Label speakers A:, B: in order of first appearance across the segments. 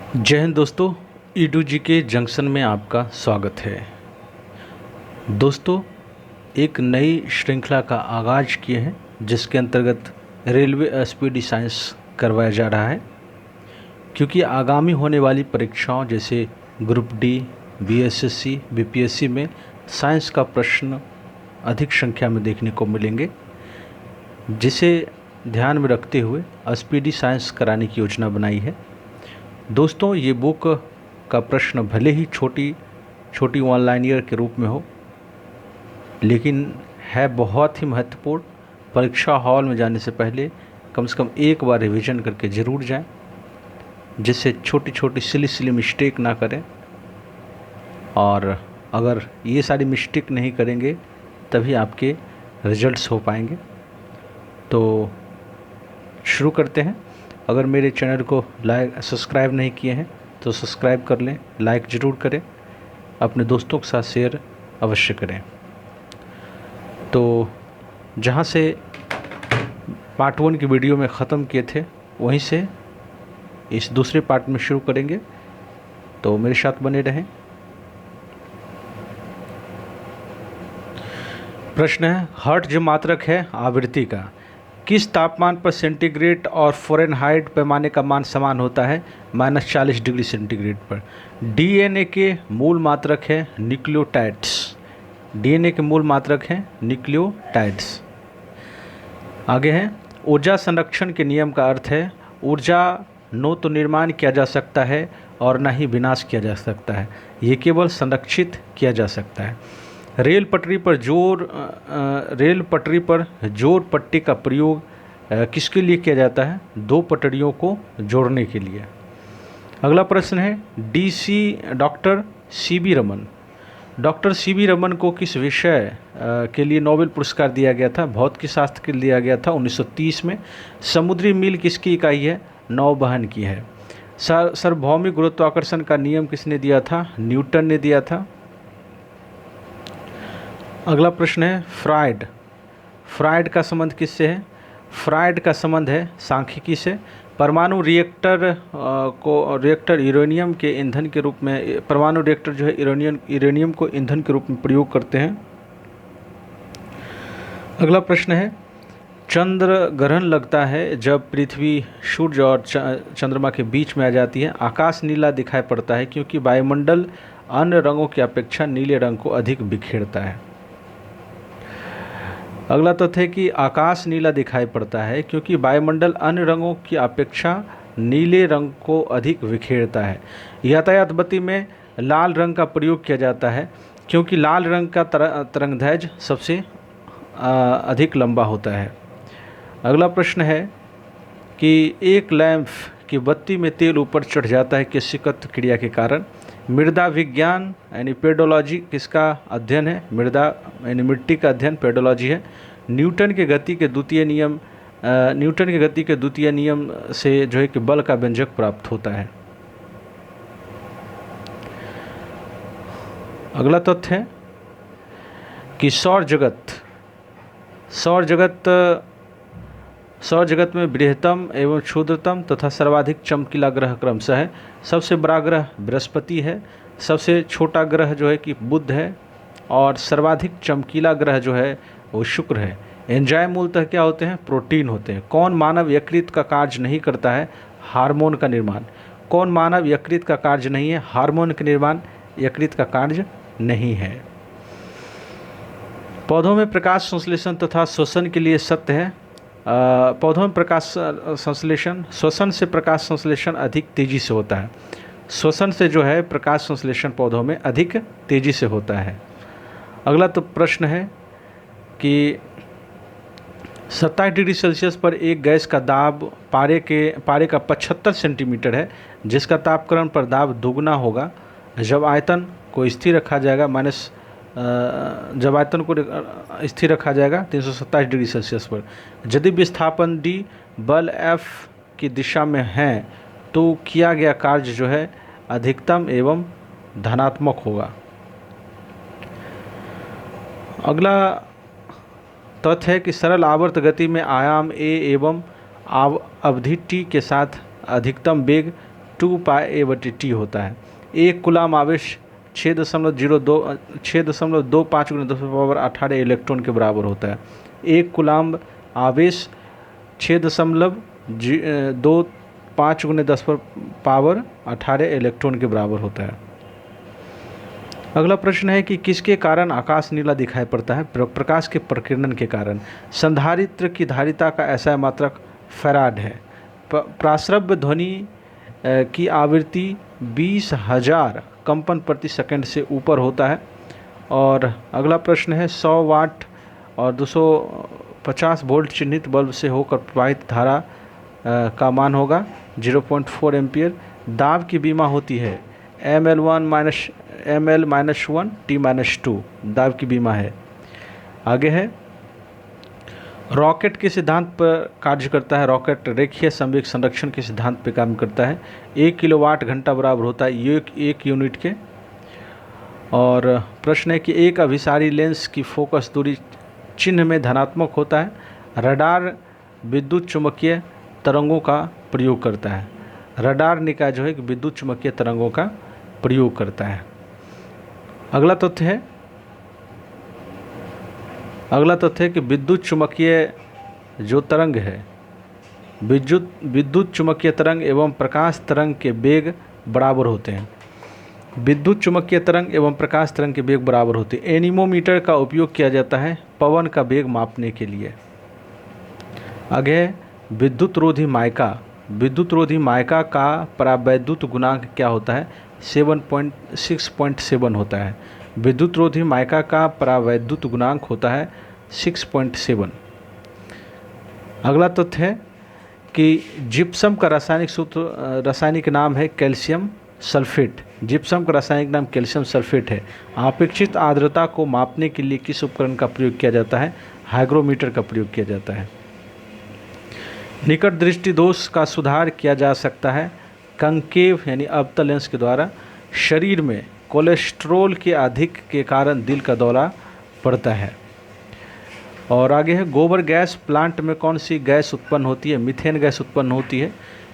A: जय हिंद दोस्तों। E2G के जंक्शन में आपका स्वागत है। दोस्तों, एक नई श्रृंखला का आगाज किए हैं जिसके अंतर्गत रेलवे स्पीडी साइंस करवाया जा रहा है, क्योंकि आगामी होने वाली परीक्षाओं जैसे ग्रुप डी, BSSC, BPSC में साइंस का प्रश्न अधिक संख्या में देखने को मिलेंगे, जिसे ध्यान में रखते हुए स्पीडी साइंस कराने की योजना बनाई है। दोस्तों, ये बुक का प्रश्न भले ही छोटी वन लाइनर के रूप में हो, लेकिन है बहुत ही महत्वपूर्ण। परीक्षा हॉल में जाने से पहले कम से कम एक बार रिवीजन करके ज़रूर जाएं, जिससे छोटी सिली मिस्टेक ना करें। और अगर ये सारी मिस्टेक नहीं करेंगे तभी आपके रिजल्ट्स हो पाएंगे। तो शुरू करते हैं। अगर मेरे चैनल को सब्सक्राइब नहीं किए हैं तो सब्सक्राइब कर लें, लाइक ज़रूर करें, अपने दोस्तों के साथ शेयर अवश्य करें। तो जहाँ से पार्ट 1 की वीडियो में ख़त्म किए थे, वहीं से इस दूसरे पार्ट में शुरू करेंगे, तो मेरे साथ बने रहें। प्रश्न है, हर्ट्ज जो मात्रक है आवृत्ति का, किस तापमान पर सेंटीग्रेड और फ़ारेनहाइट पैमाने का मान समान होता है? -40 डिग्री सेंटीग्रेड पर। DNA के मूल मात्रक है न्यूक्लियोटाइड्स। DNA के मूल मात्रक हैं न्यूक्लियोटाइड्स। आगे है, ऊर्जा संरक्षण के नियम का अर्थ है ऊर्जा न तो निर्माण किया जा सकता है और न ही विनाश किया जा सकता है, ये केवल संरक्षित किया जा सकता है। रेल पटरी पर जोर पट्टी का प्रयोग किसके लिए किया जाता है? दो पटरियों को जोड़ने के लिए। अगला प्रश्न है, डॉक्टर CB रमन को किस विषय के लिए नोबेल पुरस्कार दिया गया था? भौतिकी शास्त्र के लिए दिया गया था 1930 में। समुद्री मील किसकी इकाई है? नौवहन की है। सार्वभौमिक गुरुत्वाकर्षण का नियम किसने दिया था? न्यूटन ने दिया था। अगला प्रश्न है, फ्राइड का संबंध किससे है? फ्राइड का संबंध है सांख्यिकी से। परमाणु रिएक्टर यूरेनियम के ईंधन के रूप में, परमाणु रिएक्टर जो है यूरेनियम को ईंधन के रूप में प्रयोग करते हैं। अगला प्रश्न है, चंद्र ग्रहण लगता है जब पृथ्वी, सूर्य और चंद्रमा के बीच में आ जाती है। आकाश नीला दिखाई पड़ता है क्योंकि वायुमंडल अन्य रंगों की अपेक्षा नीले रंग को अधिक बिखेरता है। अगला तथ्य है कि आकाश नीला दिखाई पड़ता है क्योंकि वायुमंडल अन्य रंगों की अपेक्षा नीले रंग को अधिक बिखेरता है। यातायात बत्ती में लाल रंग का प्रयोग किया जाता है क्योंकि लाल रंग का तरंगदैर्घ्य सबसे अधिक लंबा होता है। अगला प्रश्न है कि एक लैंप की बत्ती में तेल ऊपर चढ़ जाता है किसकत क्रिया के कारण? मृदा विज्ञान यानी पेडोलॉजी किसका अध्ययन है? मृदा यानी मिट्टी का अध्ययन पेडोलॉजी है। न्यूटन के गति के द्वितीय नियम से जो है कि बल का व्यंजक प्राप्त होता है। अगला तथ्य है कि सौर जगत में बृहत्तम एवं क्षुद्रतम तथा सर्वाधिक चमकीला ग्रह क्रमशः है। सबसे बड़ा ग्रह बृहस्पति है, सबसे छोटा ग्रह जो है कि बुध है, और सर्वाधिक चमकीला ग्रह जो है वो शुक्र है। एंजाइम मूलतः क्या होते हैं? प्रोटीन होते हैं। कौन मानव यकृत का कार्य नहीं करता है? हार्मोन का निर्माण। कौन मानव यकृत का कार्य नहीं है? हार्मोन का निर्माण यकृत का कार्य नहीं है। पौधों में प्रकाश संश्लेषण तथा श्वसन के लिए सत्य है। पौधों में श्वसन से प्रकाश संश्लेषण अधिक तेज़ी से होता है। श्वसन से जो है प्रकाश संश्लेषण पौधों में अधिक तेज़ी से होता है। अगला तो प्रश्न है कि 27 डिग्री सेल्सियस पर एक गैस का दाब पारे का 75 सेंटीमीटर है, जिसका तापक्रम पर दाब दोगुना होगा जब आयतन को स्थिर रखा जाएगा 327 डिग्री सेल्सियस पर। यदि विस्थापन D, बल F की दिशा में है तो किया गया कार्य जो है अधिकतम एवं धनात्मक होगा। अगला तथ्य है कि सरल आवर्त गति में आयाम A एवं अवधि T के साथ अधिकतम वेग 2πa/t होता है। एक कूलाम आवेश 6.25 × 10⁻18 इलेक्ट्रॉन के बराबर होता है। एक कूलाम आवेश 6.25 × 10⁻18 इलेक्ट्रॉन के बराबर होता है। अगला प्रश्न है कि किसके कारण आकाश नीला दिखाई पड़ता है? प्रकाश के प्रकीर्णन के कारण। संधारित्र की धारिता का SI मात्रक फैराड है। प्राश्रव्य ध्वनि की आवृत्ति 20,000 कंपन प्रति सेकंड से ऊपर होता है। और अगला प्रश्न है 100 वाट और 250 वोल्ट चिन्हित बल्ब से होकर प्रवाहित धारा का मान होगा 0.4 एम्पियर। दाब की बीमा होती है ML-1 T-2 दाब की बीमा है। आगे है रॉकेट के सिद्धांत पर कार्य करता है। रॉकेट रेखीय संवेग संरक्षण के सिद्धांत पर काम करता है। 1 किलोवाट घंटा बराबर होता है एक यूनिट के। और प्रश्न है कि एक अभिसारी लेंस की फोकस दूरी चिन्ह में धनात्मक होता है। रडार विद्युत चुम्बकीय तरंगों का प्रयोग करता है। रडार निकाय जो है कि विद्युत चुम्बकीय तरंगों का प्रयोग करता है। अगला तथ्य है कि विद्युत चुम्बकीय जो तरंग है, विद्युत चुम्बकीय तरंग एवं प्रकाश तरंग के वेग बराबर होते हैं। विद्युत चुम्बकीय तरंग एवं प्रकाश तरंग के वेग बराबर होते हैं। एनीमोमीटर का उपयोग किया जाता है पवन का वेग मापने के लिए। आगे है विद्युत रोधी माइका। विद्युत रोधी माइका का परावैद्युत गुणांक क्या होता है? 6.7 होता है। विद्युत रोधी माइका का परावैद्युत गुणांक होता है 6.7। अगला तथ्य है कि जिप्सम का रासायनिक नाम है कैल्शियम सल्फेट। जिप्सम का रासायनिक नाम कैल्शियम सल्फेट है। अपेक्षित आर्द्रता को मापने के लिए किस उपकरण का प्रयोग किया जाता है? हाइग्रोमीटर का प्रयोग किया जाता है। निकट दृष्टि दोष का सुधार किया जा सकता है कंकेव यानी अवतल लेंस के द्वारा। शरीर में कोलेस्ट्रॉल के अधिक के कारण दिल का दौरा पड़ता है। और आगे है गोबर गैस प्लांट में कौन सी गैस उत्पन्न होती है? मीथेन गैस उत्पन्न होती है।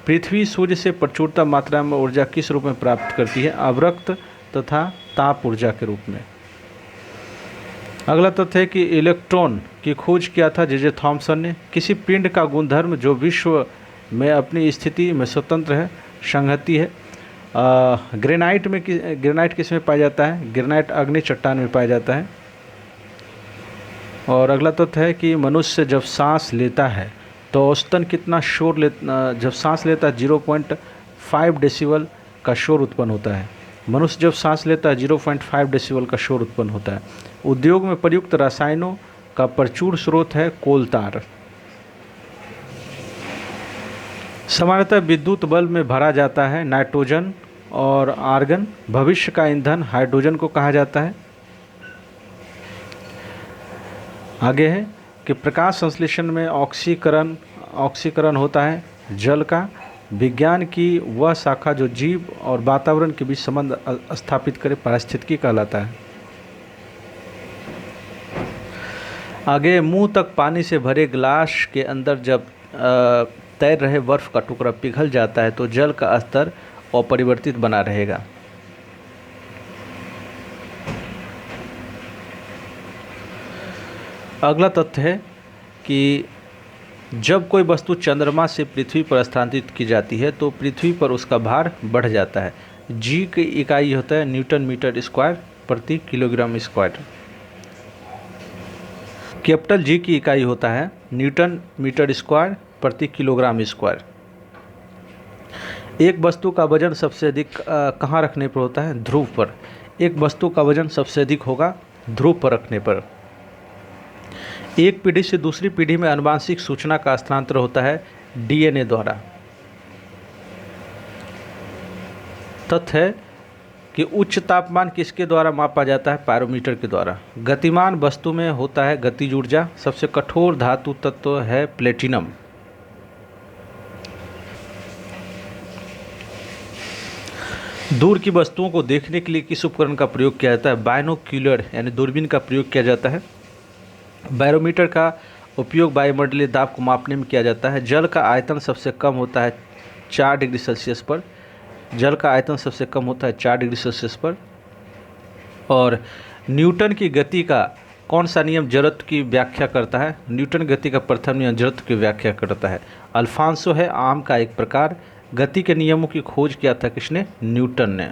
A: पृथ्वी सूर्य से प्रचुरता मात्रा में ऊर्जा किस रूप में प्राप्त करती है? अवरक्त तथा ताप ऊर्जा के रूप में। अगला तथ्य है कि इलेक्ट्रॉन की खोज किया था जे थॉमसन ने। किसी पिंड का गुणधर्म जो विश्व में अपनी स्थिति में स्वतंत्र है, संहति है। ग्रेनाइट किस में पाया जाता है? ग्रेनाइट अग्नि चट्टान में पाया जाता है। और अगला तथ्य है कि मनुष्य जब सांस लेता है तो औसतन कितना शोर जब सांस लेता है 0.5 डेसिबल का शोर उत्पन्न होता है। मनुष्य जब सांस लेता है 0.5 डेसिबल का शोर उत्पन्न होता है। उद्योग में प्रयुक्त रसायनों का प्रचुर स्रोत है कोलतार। सामान्यतः विद्युत बल्ब में भरा जाता है नाइट्रोजन और आर्गन। भविष्य का ईंधन हाइड्रोजन को कहा जाता है। आगे है कि प्रकाश संश्लेषण में ऑक्सीकरण होता है जल का। विज्ञान की वह शाखा जो जीव और वातावरण के बीच संबंध स्थापित करे पारिस्थितिकी कहलाता है। आगे मुंह तक पानी से भरे गिलास के अंदर जब तैर रहे बर्फ का टुकड़ा पिघल जाता है तो जल का स्तर अपरिवर्तित बना रहेगा। अगला तथ्य है कि जब कोई वस्तु चंद्रमा से पृथ्वी पर स्थानांतरित की जाती है तो पृथ्वी पर उसका भार बढ़ जाता है। जी की इकाई होता है न्यूटन मीटर स्क्वायर प्रति किलोग्राम स्क्वायर। कैपिटल जी की इकाई होता है न्यूटन मीटर स्क्वायर प्रति किलोग्राम स्क्वायर। एक वस्तु का वजन सबसे अधिक कहाँ रखने पर होता है? ध्रुव पर। एक वस्तु का वजन सबसे अधिक होगा ध्रुव पर रखने पर। एक पीढ़ी से दूसरी पीढ़ी में आनुवांशिक सूचना का स्थानांतरण होता है डीएनए द्वारा। तथ्य है कि उच्च तापमान किसके द्वारा मापा जाता है? पायरोमीटर के द्वारा। गतिमान वस्तु में होता है गतिज ऊर्जा। सबसे कठोर धातु तत्व है प्लेटिनम। दूर की वस्तुओं को देखने के लिए किस उपकरण का प्रयोग किया जाता है? बाइनोक्यूलर यानी दूरबीन का प्रयोग किया जाता है। बैरोमीटर का उपयोग वायुमंडलीय दाब को मापने में किया जाता है। जल का आयतन सबसे कम होता है 4 डिग्री सेल्सियस पर। जल का आयतन सबसे कम होता है 4 डिग्री सेल्सियस पर। और न्यूटन की गति का कौन सा नियम जड़त्व की व्याख्या करता है? न्यूटन गति का प्रथम नियम जड़त्व की व्याख्या करता है। अल्फांसो है आम का एक प्रकार। गति के नियमों की खोज किया था किसने? न्यूटन ने।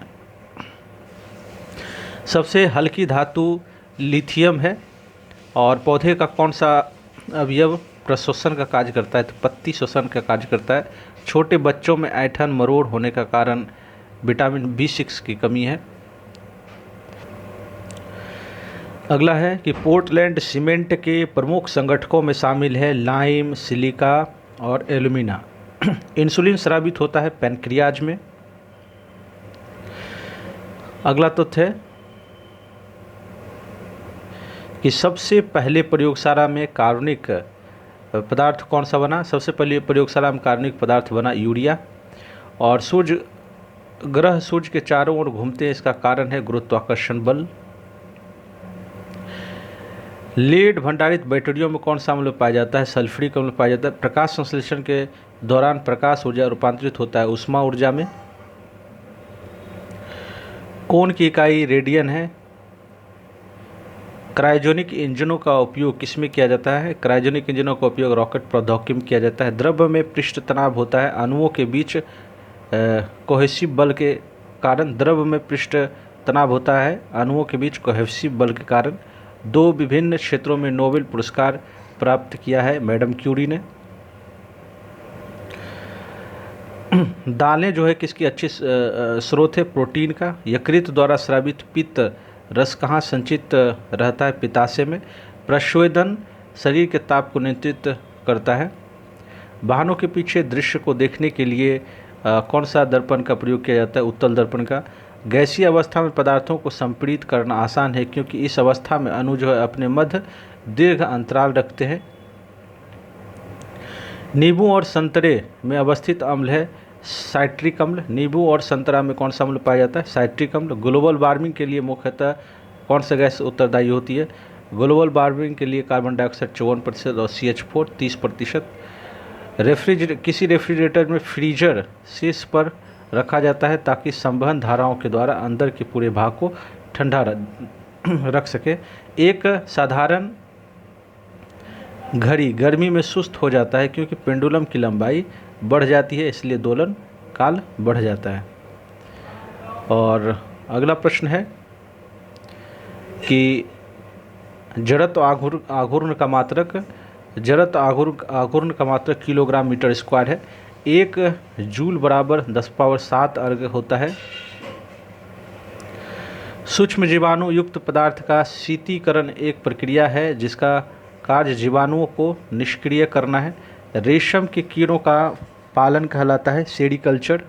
A: सबसे हल्की धातु लिथियम है। और पौधे का कौन सा अवयव प्रश्वसन का कार्य करता है? तो पत्ती श्वसन का कार्य करता है। छोटे बच्चों में ऐंठन मरोड़ होने का कारण विटामिन B6 की कमी है। अगला है कि पोर्टलैंड सीमेंट के प्रमुख संगठकों में शामिल है लाइम, सिलिका और एल्यूमिना। इंसुलिन स्रावित होता है पैनक्रियाज में। अगला तथ्य है कि सबसे पहले प्रयोगशाला में कार्बनिक पदार्थ कौन सा बना? सबसे पहले प्रयोगशाला में कार्बनिक पदार्थ बना यूरिया। और ग्रह सूर्य के चारों ओर घूमते हैं, इसका कारण है गुरुत्वाकर्षण बल। लेड भंडारित बैटरियों में कौन सा अम्ल पाया जाता है? सल्फ्यूरिक अम्ल पाया जाता है। प्रकाश संश्लेषण के दौरान प्रकाश ऊर्जा रूपांतरित होता है ऊष्मा ऊर्जा में। कोण की इकाई रेडियन है। क्रायोजेनिक इंजनों का उपयोग किसमें किया जाता है? क्रायोजेनिक इंजनों का उपयोग रॉकेट प्रौद्योगिकी में किया जाता है। द्रव्य में पृष्ठ तनाव होता है अणुओं के बीच कोहेसिव बल के कारण। द्रव्य में पृष्ठ तनाव होता है अणुओं के बीच कोहेसिव बल के कारण। 2 विभिन्न क्षेत्रों में नोबेल पुरस्कार प्राप्त किया है मैडम क्यूरी ने। दालें जो है किसकी अच्छी स्रोत है? प्रोटीन का। यकृत द्वारा स्रावित पित्त रस कहाँ संचित रहता है? पित्ताशय में। प्रस्वेदन शरीर के ताप को नियंत्रित करता है। वाहनों के पीछे दृश्य को देखने के लिए कौन सा दर्पण का प्रयोग किया जाता है? उत्तल दर्पण का। गैसीय अवस्था में पदार्थों को संपीड़ित करना आसान है क्योंकि इस अवस्था में अणु जो है अपने मध्य दीर्घ अंतराल रखते हैं। नींबू और संतरे में अवस्थित अम्ल है साइट्रिक अम्ल। नींबू और संतरा में कौन सा अम्ल पाया जाता है? साइट्रिक अम्ल। ग्लोबल वार्मिंग के लिए मुख्यतः कौन सा गैस उत्तरदायी होती है? ग्लोबल वार्मिंग के लिए कार्बन डाइऑक्साइड 54% और CH4 30%। किसी रेफ्रिजरेटर में फ्रीजर शीर्ष पर रखा जाता है ताकि संवहन धाराओं के द्वारा अंदर के पूरे भाग को ठंडा रख सके। एक साधारण घड़ी गर्मी में सुस्त हो जाता है क्योंकि पेंडुलम की लंबाई बढ़ जाती है, इसलिए दोलन काल बढ़ जाता है। और अगला प्रश्न है कि जड़त्व आघूर्ण का मात्रक किलोग्राम मीटर स्क्वायर है। 1 जूल बराबर 10⁻7 अर्ग होता है। सूक्ष्म जीवाणु युक्त पदार्थ का शीतीकरण एक प्रक्रिया है जिसका कार्य जीवाणुओं को निष्क्रिय करना है। रेशम के कीड़ों का पालन कहलाता है सेरीकल्चर।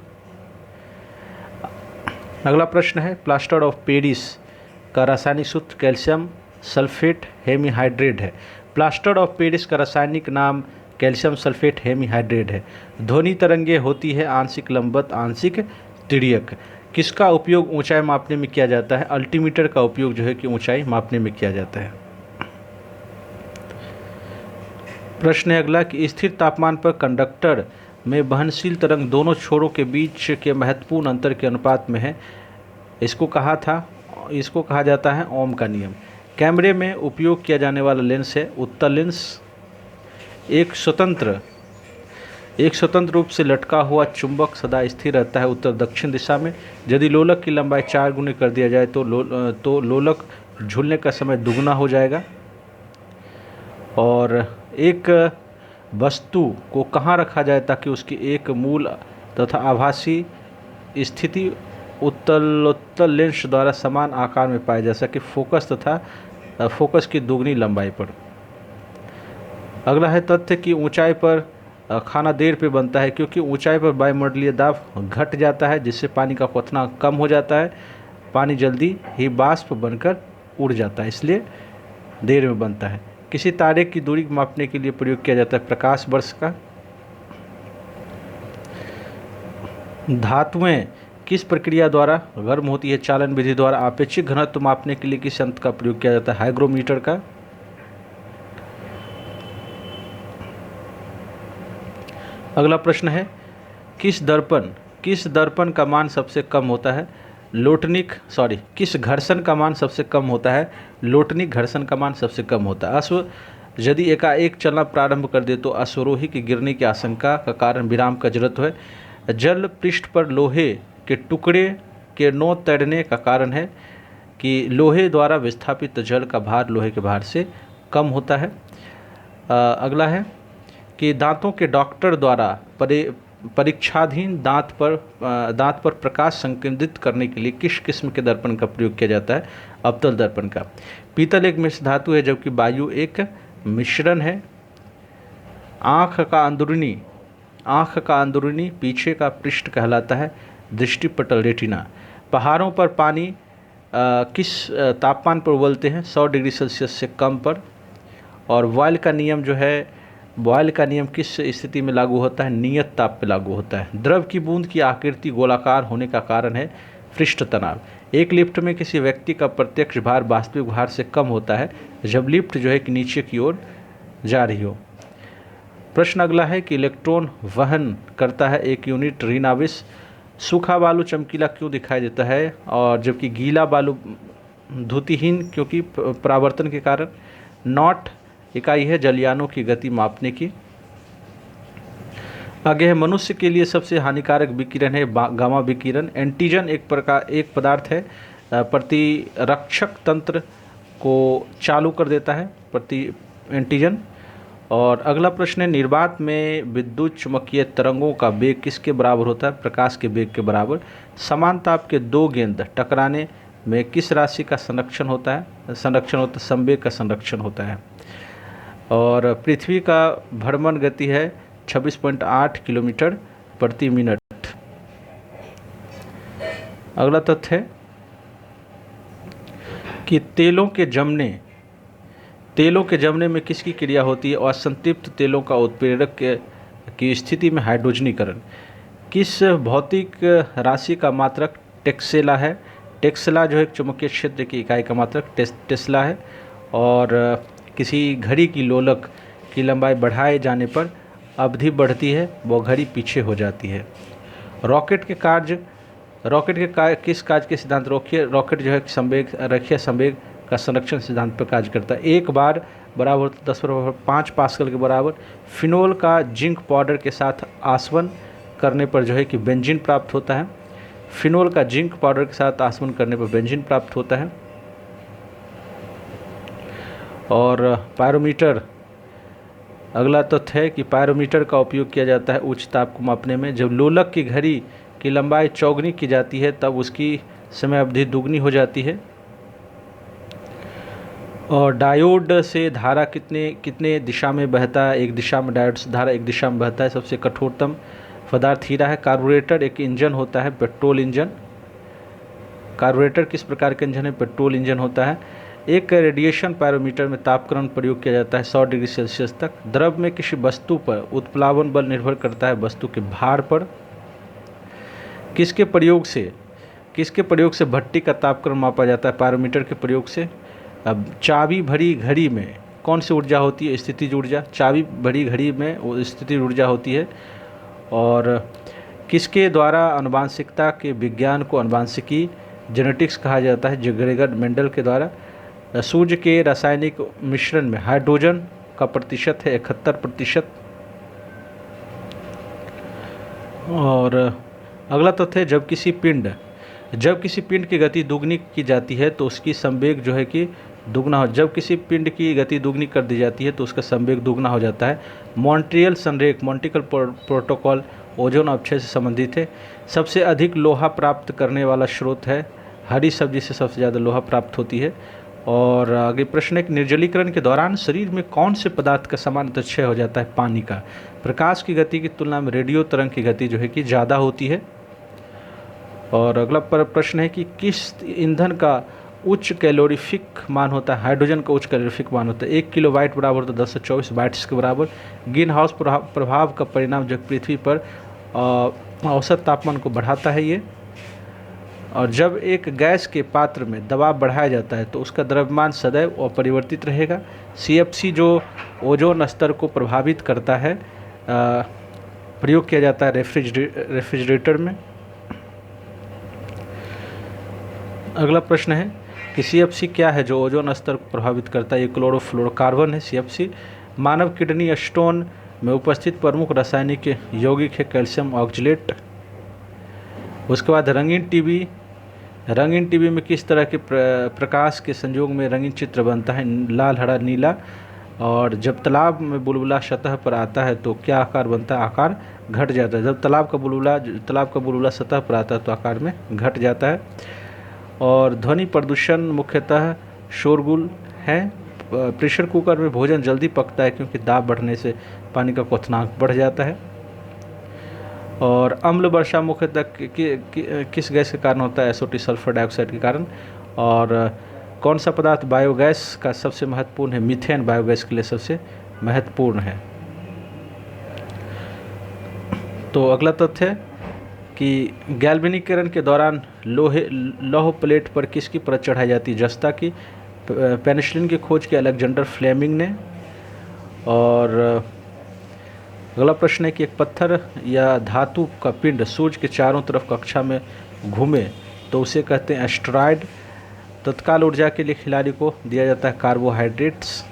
A: अगला प्रश्न है प्लास्टर ऑफ पेरिस का रासायनिक सूत्र कैल्शियम सल्फेट हेमीहाइड्रेट है। प्लास्टर ऑफ पेरिस का रासायनिक नाम कैल्शियम सल्फेट हेमीहाइड्रेट है। ध्वनि तरंगे होती है आंशिक लंबवत आंशिक तिर्यक। किसका उपयोग ऊंचाई मापने में किया जाता है? अल्टीमीटर का उपयोग जो है कि ऊंचाई मापने में किया जाता है। प्रश्न है अगला कि स्थिर तापमान पर कंडक्टर में वहनशील तरंग दोनों छोरों के बीच के महत्वपूर्ण अंतर के अनुपात में है। इसको कहा जाता है ओम का नियम। कैमरे में उपयोग किया जाने वाला लेंस है उत्तल लेंस। एक स्वतंत्र रूप से लटका हुआ चुंबक सदा स्थिर रहता है उत्तर दक्षिण दिशा में। यदि लोलक की लंबाई 4 गुनी कर दिया जाए तो लोलक झूलने का समय दुगना हो जाएगा। और एक वस्तु को कहाँ रखा जाए ताकि उसकी एक मूल तथा आभासी स्थिति उत्तल लेंस द्वारा समान आकार में पाया जा सके फोकस की दुगनी लंबाई पर। अगला है तथ्य कि ऊंचाई पर खाना देर पे बनता है क्योंकि ऊंचाई पर वायुमंडलीय दाब घट जाता है जिससे पानी का क्वथना कम हो जाता है। पानी जल्दी ही वाष्प बनकर उड़ जाता है, इसलिए देर में बनता है। किसी तारे की दूरी मापने के लिए प्रयोग किया जाता है प्रकाश वर्ष का। धातुएं किस प्रक्रिया द्वारा गर्म होती है? चालन विधि द्वारा। आपेक्षिक घनत्व मापने के लिए किस यंत्र का प्रयोग किया जाता है? हाइग्रोमीटर का। अगला प्रश्न है किस दर्पण किस दर्पण का मान सबसे कम होता है? किस घर्षण का मान सबसे कम होता है? लोटनिक घर्षण का मान सबसे कम होता है। अश्व यदि एकाएक चलना प्रारंभ कर दे तो अश्वरोही के गिरने की आशंका का कारण विराम का जरूरत है। जल पृष्ठ पर लोहे के टुकड़े के न तैरने का कारण है कि लोहे द्वारा विस्थापित जल का भार लोहे के भार से कम होता है। अगला है कि दांतों के डॉक्टर द्वारा परीक्षाधीन दांत पर प्रकाश संकेंद्रित करने के लिए किस किस्म के दर्पण का प्रयोग किया जाता है? अवतल दर्पण का। पीतल एक मिश्र धातु है जबकि वायु एक मिश्रण है। आँख का अंदरूनी पीछे का पृष्ठ कहलाता है दृष्टिपटल रेटिना। पहाड़ों पर पानी किस तापमान पर उबलते हैं? 100 डिग्री सेल्सियस से कम पर। और बॉयल का नियम किस स्थिति में लागू होता है? नियत ताप पे लागू होता है। द्रव की बूंद की आकृति गोलाकार होने का कारण है पृष्ठ तनाव। एक लिफ्ट में किसी व्यक्ति का प्रत्यक्ष भार वास्तविक भार से कम होता है जब लिफ्ट कि नीचे की ओर जा रही हो। प्रश्न अगला है कि इलेक्ट्रॉन वहन करता है एक यूनिट ऋण आवेश। सूखा बालू चमकीला क्यों दिखाई देता है और जबकि गीला बालू द्युतिहीन, क्योंकि परावर्तन के कारण। नॉट इकाई है जलयानों की गति मापने की। आगे है मनुष्य के लिए सबसे हानिकारक विकिरण है गामा विकिरण। एंटीजन एक पदार्थ है प्रतिरक्षक तंत्र को चालू कर देता है एंटीजन। और अगला प्रश्न है निर्वात में विद्युत चुम्बकीय तरंगों का वेग किसके बराबर होता है? प्रकाश के वेग के बराबर। समान ताप के दो गेंद टकराने में किस राशि का संरक्षण होता है? संवेग का संरक्षण होता है। और पृथ्वी का भ्रमण गति है 26.8 किलोमीटर प्रति मिनट। अगला तथ्य है कि तेलों के जमने में किसकी क्रिया होती है? और असंतृप्त तेलों का उत्प्रेरक की स्थिति में हाइड्रोजनीकरण। किस भौतिक राशि का मात्रक टेस्ला है? टेस्ला एक चुंबकीय क्षेत्र की इकाई का मात्रक टेस्ला है। और किसी घड़ी की लोलक की लंबाई बढ़ाए जाने पर अवधि बढ़ती है, वो घड़ी पीछे हो जाती है। रॉकेट के किस कार्य के सिद्धांत? रॉकेट रैखिक संवेग का संरक्षण सिद्धांत पर कार्य करता है। एक बार बराबर 10⁵ पास्कल के बराबर। फिनोल का जिंक पाउडर के साथ आसवन करने पर कि बेंजीन प्राप्त होता है। फिनोल का जिंक पाउडर के साथ आसवन करने पर बेंजीन प्राप्त होता है। और पायरोमीटर, अगला तथ्य है कि पायरोमीटर का उपयोग किया जाता है उच्च ताप को मापने में। जब लोलक की घड़ी की लंबाई चौगुनी की जाती है तब उसकी समय अवधि दुगनी हो जाती है। और डायोड से धारा कितने दिशा में बहता है? एक दिशा में डायोड से धारा एक दिशा में बहता है। सबसे कठोरतम पदार्थ हीरा है। कार्बोरेटर एक इंजन होता है पेट्रोल इंजन। कार्बोरेटर किस प्रकार का इंजन है? पेट्रोल इंजन होता है। एक रेडिएशन पायरोमीटर में तापक्रम प्रयोग किया जाता है 100 डिग्री सेल्सियस तक। द्रव में किसी वस्तु पर उत्प्लावन बल निर्भर करता है वस्तु के भार पर। किसके प्रयोग से भट्टी का तापक्रम मापा जाता है? पायरोमीटर के प्रयोग से। अब चाबी भरी घड़ी में कौन सी ऊर्जा होती है? स्थितिज ऊर्जा। चाबी भरी घड़ी में स्थितिज ऊर्जा होती है। और किसके द्वारा आनुवांशिकता के विज्ञान को आनुवांशिकी जेनेटिक्स कहा जाता है? ग्रेगर मेंडल के द्वारा। सूर्य के रासायनिक मिश्रण में हाइड्रोजन का प्रतिशत है 71%। और अगला तथ्य है जब किसी पिंड की गति दुगनी की जाती है तो उसकी संवेग कि दुगना हो। जब किसी पिंड की गति दुगनी कर दी जाती है तो उसका संवेग दुगना हो जाता है। मॉन्ट्रियल प्रोटोकॉल ओजोन अपक्षय से संबंधित है। सबसे अधिक लोहा प्राप्त करने वाला स्रोत है हरी सब्जी से सबसे ज़्यादा लोहा प्राप्त होती है। और आगे प्रश्न है कि निर्जलीकरण के दौरान शरीर में कौन से पदार्थ का सामान्यतः क्षय हो जाता है? पानी का। प्रकाश की गति की तुलना में रेडियो तरंग की गति कि ज़्यादा होती है। और अगला प्रश्न है कि किस ईंधन का उच्च कैलोरीफिक मान होता है? हाइड्रोजन का उच्च कैलोरीफिक मान होता है। 1 किलोवाट बराबर होता है 1024 वाट्स के बराबर। ग्रीन हाउस प्रभाव का परिणाम पृथ्वी पर औसत तापमान को बढ़ाता है ये। और जब एक गैस के पात्र में दबाव बढ़ाया जाता है तो उसका द्रव्यमान सदैव अपरिवर्तित रहेगा। CFC ओजोन स्तर को प्रभावित करता है, प्रयोग किया जाता है रेफ्रिजरेटर में। अगला प्रश्न है कि CFC क्या है जो ओजोन स्तर को प्रभावित करता है? ये क्लोरोफ्लोरोकार्बन है CFC। मानव किडनी स्टोन में उपस्थित प्रमुख रासायनिक यौगिक है कैल्शियम ऑक्जेलेट। उसके बाद रंगीन टीवी में किस तरह के प्रकाश के संयोग में रंगीन चित्र बनता है? लाल, हरा, नीला। और जब तालाब में बुलबुला सतह पर आता है तो क्या आकार बनता है? आकार घट जाता है। जब तालाब का बुलबुला सतह पर आता है तो आकार में घट जाता है। और ध्वनि प्रदूषण मुख्यतः शोरगुल है। प्रेशर कुकर में भोजन जल्दी पकता है क्योंकि दाब बढ़ने से पानी का क्वथनांक बढ़ जाता है। और अम्ल वर्षा मुख्यतः किस गैस के कारण होता है? SO2 सल्फर डाइऑक्साइड के कारण। और कौन सा पदार्थ बायोगैस का सबसे महत्वपूर्ण है? मीथेन बायोगैस के लिए सबसे महत्वपूर्ण है। तो अगला तथ्य है कि गैल्वेनीकरण के दौरान लौह प्लेट पर किसकी परत चढ़ाई जाती है? जस्ता की। पेनिसिलिन की खोज की अलेक्जेंडर फ्लेमिंग ने। और अगला प्रश्न है कि एक पत्थर या धातु का पिंड सूर्य के चारों तरफ कक्षा में घूमे तो उसे कहते हैं एस्टेरॉयड। तत्काल ऊर्जा के लिए खिलाड़ी को दिया जाता है कार्बोहाइड्रेट्स।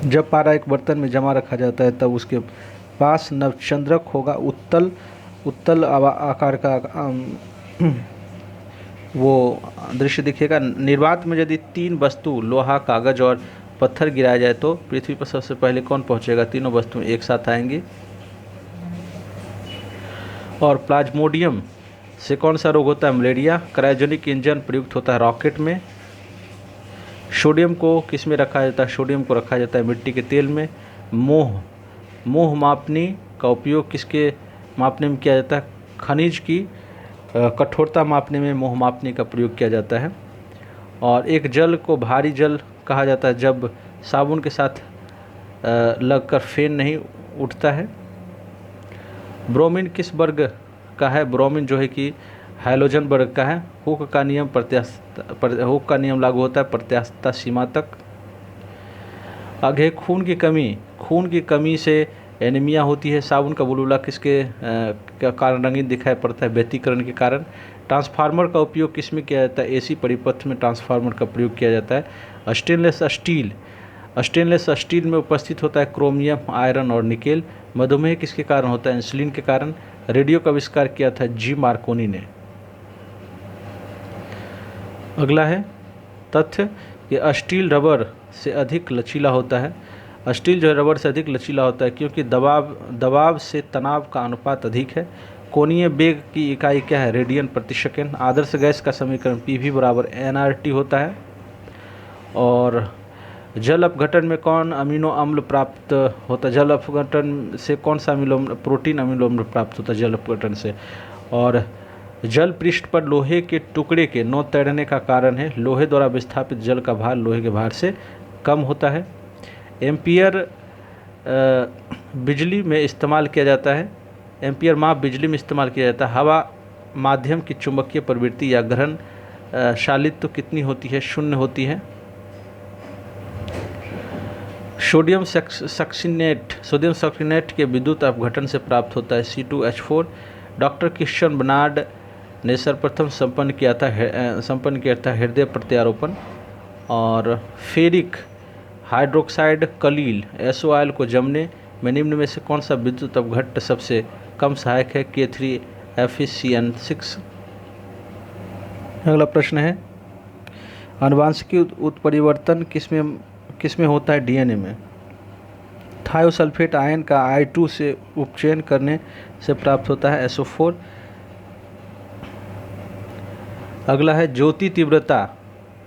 A: जब पारा एक बर्तन में जमा रखा जाता है तब उसके पास नवचंद्रक होगा, उत्तल आकार का वो दृश्य दिखेगा। निर्वात में यदि 3 वस्तु लोहा, कागज और पत्थर गिराया जाए तो पृथ्वी पर सबसे पहले कौन पहुंचेगा? तीनों वस्तुएं एक साथ आएंगी। और प्लाज्मोडियम से कौन सा रोग होता है? मलेरिया। क्रायोजेनिक इंजन प्रयुक्त होता है रॉकेट में। सोडियम को किस में रखा जाता है? सोडियम को रखा जाता है मिट्टी के तेल में। मोह मापनी का उपयोग किसके मापने में किया जाता है? खनिज की कठोरता मापने में मोह मापनी का प्रयोग किया जाता है। और एक जल को भारी जल कहा जाता है जब साबुन के साथ लगकर फेन नहीं उठता है। ब्रोमीन किस वर्ग का है? ब्रोमीन जो है कि हैलोजन वर्ग का है। हुक का नियम लागू होता है प्रत्यास्थता सीमा तक। आगे खून की कमी से एनीमिया होती है। साबुन का बुलबुला किसके कारण रंगीन दिखाई पड़ता है? व्यतिकरण के कारण। ट्रांसफार्मर का उपयोग किस में किया जाता है? AC परिपथ में ट्रांसफार्मर का प्रयोग किया जाता है। स्टेनलेस स्टील में उपस्थित होता है क्रोमियम, आयरन और निकेल। मधुमेह किसके कारण होता है? इंसुलिन के कारण। रेडियो का आविष्कार किया था G मार्कोनी ने। अगला है तथ्य कि स्टील रबर से अधिक लचीला होता है। स्टील जो है रबर से अधिक लचीला होता है क्योंकि दबाव से तनाव का अनुपात अधिक है। कोणीय वेग की इकाई क्या है? रेडियन प्रति सेकेंड। आदर्श गैस का समीकरण PV बराबर nRT होता है। और जल अपघटन में कौन अमीनो अम्ल प्राप्त होता है? जल अपघटन से कौन सा प्रोटीन अमीनो अम्ल प्राप्त होता है जल अपघटन से? और जल पृष्ठ पर लोहे के टुकड़े के न तैरने का कारण है लोहे द्वारा विस्थापित जल का भार लोहे के भार से कम होता है। एम्पियर बिजली में इस्तेमाल किया जाता है। एम्पियर माप बिजली में इस्तेमाल किया जाता है। हवा माध्यम की चुंबकीय प्रवृत्ति या ग्रहण शालित्व कितनी होती है? 0 होती है। सोडियम सक्सिनेट के विद्युत अपघटन से प्राप्त होता है C2H4। डॉक्टर क्रिश्चियन बर्नार्ड ने सर्वप्रथम संपन्न किया था हृदय प्रत्यारोपण। और फेरिक हाइड्रोक्साइड कलील SO ऑयल को जमने में निम्न में से कौन सा विद्युत अपघट्य सबसे कम सहायक है? K3FeCN6। अगला प्रश्न है आनुवांशिक उत्परिवर्तन किसमें होता है? DNA में। थायोसल्फेट आयन का I2 से उपचयन करने से प्राप्त होता है SO4। अगला है ज्योति तीव्रता,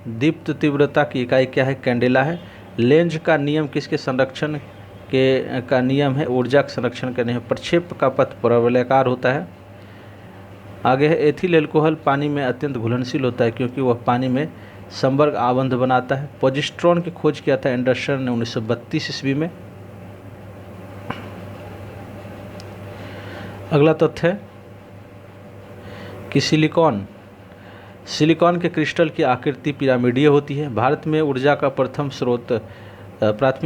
A: दीप्त तीव्रता की इकाई क्या है? कैंडेला है। लेंज का नियम किसके संरक्षण का नियम है? ऊर्जा के संरक्षण का नियम। प्रक्षेप का पथ परवलयाकार होता है। आगे है एथिल एल्कोहल पानी में अत्यंत घुलनशील होता है क्योंकि वह पानी में संवर्ग आबंध बनाता है। पोजिस्ट्रॉन की खोज किया था एंडरसन ने 1932 ईस्वी में। अगला तथ्य है कि सिलिकॉन के क्रिस्टल की आकृति पिरामिडीय होती है। भारत में ऊर्जा का प्राथमिक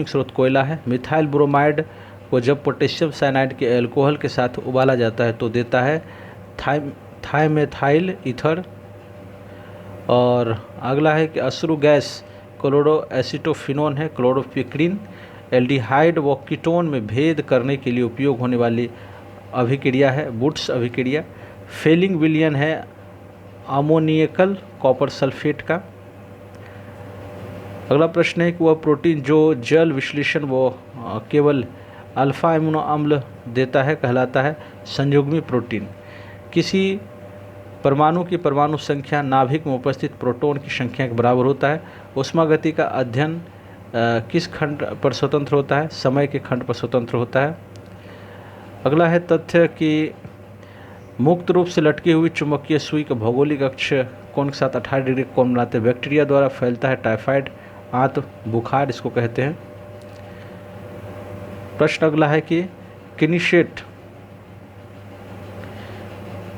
A: स्रोत कोयला है। मिथाइल ब्रोमाइड को जब पोटेशियम साइनाइड के अल्कोहल के साथ उबाला जाता है तो देता है थाइमेथाइल ईथर। और अगला है कि अश्रु गैस क्लोरोएसिटोफिनोन है। क्लोरोपिक्रीन एल्डिहाइड व कीटोन में भेद करने के लिए उपयोग होने वाली अभिक्रिया है वुड्स अभिक्रिया। फेलिंग विलयन है अमोनियकल कॉपर सल्फेट का। अगला प्रश्न है कि वह प्रोटीन जो जल विश्लेषण व केवल अल्फा एमिनो अम्ल देता है कहलाता है संयुग्मी प्रोटीन। किसी परमाणु की परमाणु संख्या नाभिक में उपस्थित प्रोटॉन की संख्या के बराबर होता है। ऊष्मागति का अध्ययन किस खंड पर स्वतंत्र होता है? समय के खंड पर स्वतंत्र होता है। अगला है तथ्य कि मुक्त रूप से लटकी हुई चुंबकीय सुई का भौगोलिक अक्ष कोण के साथ 18 डिग्री कोण बनाते हैं। बैक्टीरिया द्वारा फैलता है टाइफाइड आंत बुखार इसको कहते हैं। प्रश्न अगला है कि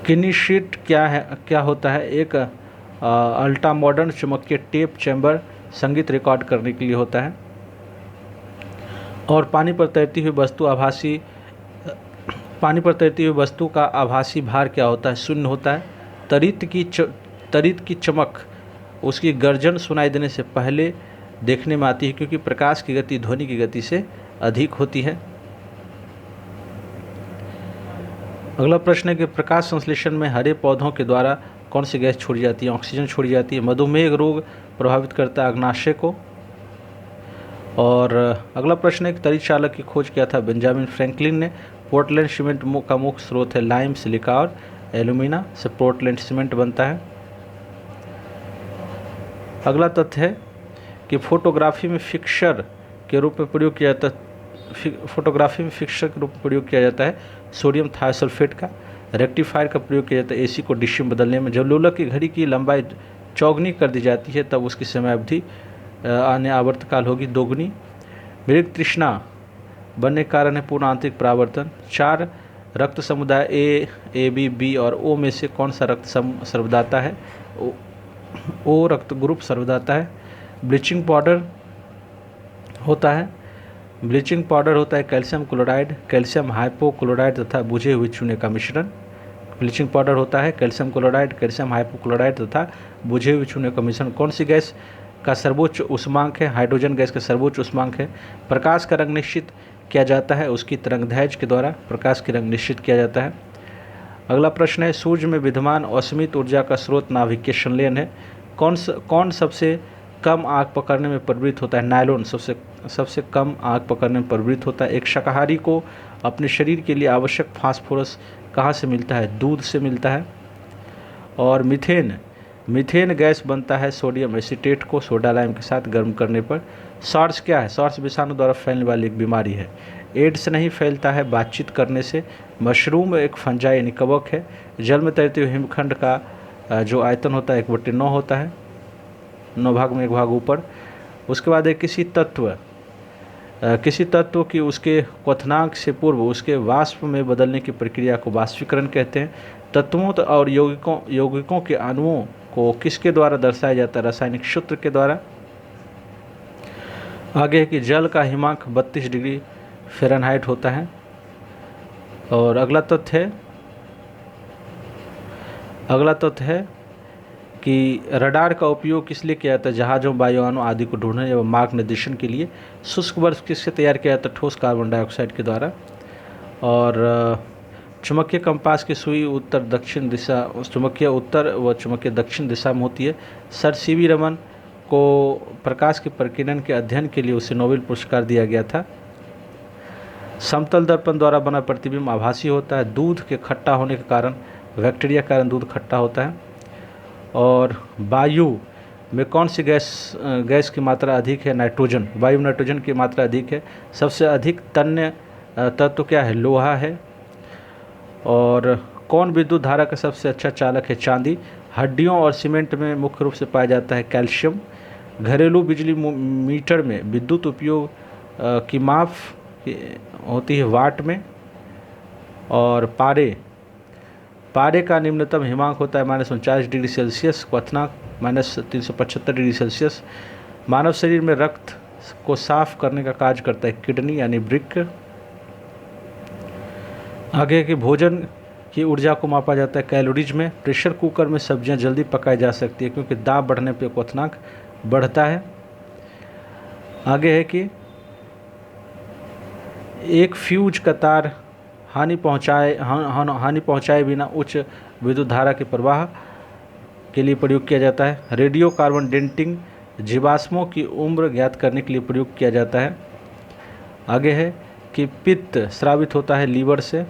A: किनीशीट क्या होता है? एक अल्ट्रा मॉडर्न चुंबकीय टेप चैम्बर संगीत रिकॉर्ड करने के लिए होता है। और पानी पर तैरती हुई वस्तु का आभासी भार क्या होता है? शून्य होता है। तरित की चमक उसकी गर्जन सुनाई देने से पहले देखने में आती है क्योंकि प्रकाश की गति ध्वनि की गति से अधिक होती है। अगला प्रश्न है कि प्रकाश संश्लेषण में हरे पौधों के द्वारा कौन सी गैस छोड़ी जाती है? ऑक्सीजन छोड़ी जाती है। मधुमेह रोग प्रभावित करता है अग्नाशय को। और अगला प्रश्न है कि तरी चालक की खोज किया था बेंजामिन फ्रैंकलिन ने। पोर्टलैंड सीमेंट का मुख्य स्रोत है लाइम, सिलिका और एल्यूमिना से पोर्टलैंड सीमेंट बनता है। अगला तथ्य है कि फोटोग्राफी में फिक्सर के रूप में प्रयोग किया जाता है सोडियम थायोसल्फेट का। रेक्टिफायर का प्रयोग किया जाता है एसी को डीसी में बदलने में। जब लोलक की घड़ी की लंबाई चौगुनी कर दी जाती है तब उसकी समय अवधि आने आवर्तकाल होगी दोगुनी। मृग तृष्णा बनने के कारण है पूर्ण आंतरिक परावर्तन। 4 रक्त समुदाय ए बी बी और ओ में से कौन सा रक्त सर्वदाता है? ओ रक्त ग्रुप सर्वदाता है। ब्लीचिंग पाउडर होता है कैल्शियम क्लोराइड, कैल्शियम हाइपोक्लोराइड तथा बुझे हुए चूने का मिश्रण। ब्लीचिंग पाउडर होता है कैल्शियम क्लोराइड, कैल्शियम हाइपोक्लोराइड तथा बुझे हुए चूने का मिश्रण। कौन सी गैस का सर्वोच्च उष्मांक है? हाइड्रोजन गैस का सर्वोच्च उष्मांक है। प्रकाश का रंग निश्चित किया जाता है उसकी तरंगदैर्घ्य के द्वारा प्रकाश की रंग निश्चित किया जाता है। अगला प्रश्न है सूर्य में विद्यमान असीमित ऊर्जा का स्रोत नाभिकीय संलयन है। कौन सबसे कम आग पकड़ने में प्रवृत्त होता है? नायलॉन सबसे कम आग पकड़ने में प्रवृत्त होता है। एक शाकाहारी को अपने शरीर के लिए आवश्यक फास्फोरस कहाँ से मिलता है? दूध से मिलता है। और मीथेन गैस बनता है सोडियम एसीटेट को सोडा लाइम के साथ गर्म करने पर। सार्स क्या है? सार्स विषाणु द्वारा फैलने वाली एक बीमारी है। एड्स नहीं फैलता है बातचीत करने से। मशरूम एक फंजाई यानी कवक है। जल में तैरते हुए हिमखंड का जो आयतन होता है 1/9 होता है, 9 भाग में 1 भाग ऊपर। उसके बाद है किसी तत्व की उसके क्वथनांक से पूर्व उसके वाष्प में बदलने की प्रक्रिया को वाष्पीकरण कहते हैं। तत्वों और यौगिकों के अणुओं को किसके द्वारा दर्शाया जाता है? रासायनिक सूत्र के द्वारा। आगे है कि जल का हिमांक 32 डिग्री फ़ारेनहाइट होता है। और अगला तथ्य है कि रडार का उपयोग किस लिए किया जाता है? जहाज़ों, वायुयानों आदि को ढूंढने एवं मार्ग निर्देशन के लिए। शुष्क बर्फ किससे तैयार किया जाता है? ठोस कार्बन डाइऑक्साइड के द्वारा। और चुंबकीय कंपास की सुई चुंबकीय उत्तर व चुंबकीय दक्षिण दिशा में होती है। सर सीवी रमन को प्रकाश के प्रकीर्णन के अध्ययन के लिए उसे नोबेल पुरस्कार दिया गया था। समतल दर्पण द्वारा बना प्रतिबिंब आभासी होता है। दूध के खट्टा होने के कारण बैक्टीरिया के कारण दूध खट्टा होता है। और वायु में कौन सी गैस की मात्रा अधिक है? नाइट्रोजन। वायु में नाइट्रोजन की मात्रा अधिक है। सबसे अधिक तन्य तत्व क्या है? लोहा है। और कौन विद्युत धारा का सबसे अच्छा चालक है? चांदी। हड्डियों और सीमेंट में मुख्य रूप से पाया जाता है कैल्शियम। घरेलू बिजली मीटर में विद्युत उपयोग की माप होती है वाट में। और पारे का निम्नतम हिमांक होता है -39 डिग्री सेल्सियस, क्वथनांक -375 डिग्री सेल्सियस। मानव शरीर में रक्त को साफ करने का कार्य करता है किडनी यानी वृक्क। आगे कि भोजन की ऊर्जा को मापा जाता है। कैलोरीज में प्रेशर कुकर में सब्जियां जल्दी पकाई जा सकती है क्योंकि दाब बढ़ने पर क्वथनांक बढ़ता है। आगे है कि एक फ्यूज का तार हानि पहुंचाए बिना उच्च विद्युत धारा के प्रवाह के लिए प्रयोग किया जाता है। रेडियो कार्बन डेटिंग जीवाश्मों की उम्र ज्ञात करने के लिए प्रयोग किया जाता है। आगे है कि पित्त स्रावित होता है लीवर से।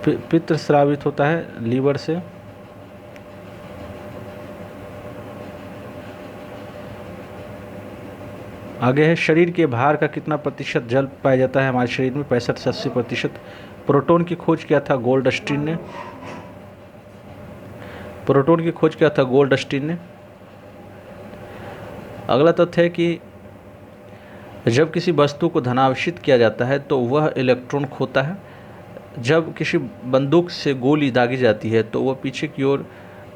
A: पित्त स्रावित होता है लीवर से। आगे है शरीर के भार का कितना प्रतिशत जल पाया जाता है हमारे शरीर में? 65 से 80%। प्रोटॉन की खोज किया था गोल्डस्टीन ने। प्रोटॉन की खोज किया था गोल्डस्टीन ने। अगला तथ्य है कि जब किसी वस्तु को धनावेशित किया जाता है तो वह इलेक्ट्रॉन खोता है। जब किसी बंदूक से गोली दागी जाती है तो वह पीछे की ओर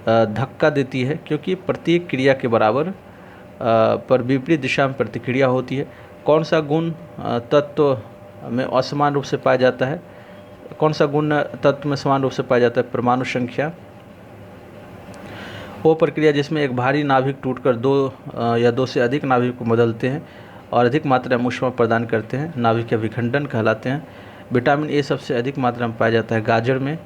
A: धक्का देती है क्योंकि प्रत्येक क्रिया के बराबर पर विपरीत दिशा में प्रतिक्रिया होती है। कौन सा गुण तत्व में असमान रूप से पाया जाता है? कौन सा गुण तत्व में समान रूप से पाया जाता है? परमाणु संख्या। वो प्रक्रिया जिसमें एक भारी नाभिक टूटकर दो या दो से अधिक नाभिक को बदलते हैं और अधिक मात्रा में ऊष्मा प्रदान करते हैं, नाभिकीय विखंडन कहलाते हैं। विटामिन ए सबसे अधिक मात्रा में पाया जाता है गाजर में।